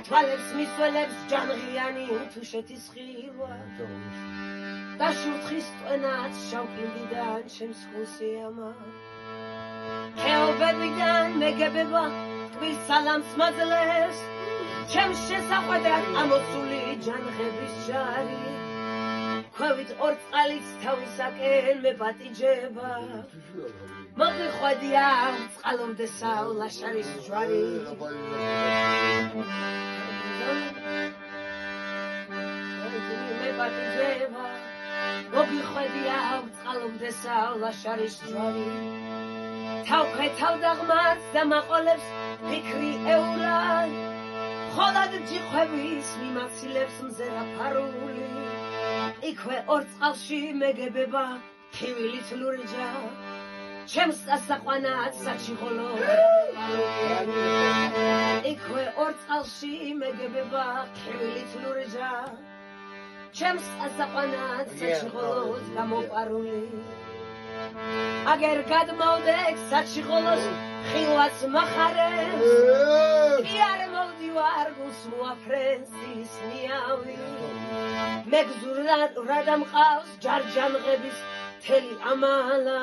თვალებს მისველებს ჯანღიანი თუშეთის ხილვა და შურთხის ტვენაც შავკილიდან ჩემს ხულს ეამა ხეობებიდან მეგებება ტკბილ სალამს მაძლევს ჩემს შესახვედრად ამოსული ჯანღების ჯარი ქვევით ორ წყალიც თავისაკენ მეპატიჯება მოგიხვედია წყალობდესავ ლაშარის ჯვარი მეპატიჯება მოგიხვედია წყალობდესავ ლაშარის ჯვარი თავქეთავ დაღმას და მაყოლებს ფიქრი ეურად ხოლად ჯიხვების მიმაცილებს მზერა ფარული იქვე ორ წყალში მეგებება ხივილით ლურჯა ჩემს ასაყვანად საჩიღოლო იქვე ორ წყალში მეგებება ხივილით ლურჯა ჩემს ასაყვანად საჩიღოლოს გამოპარული აგერ გადმოვდექ საჩიღოლოს ხილვას მახარებს კი არ მოვდივარ გულს მოაფრენს ის ნიავი მეგზურა დამყავს ჯარჯანღების მთელი ამალა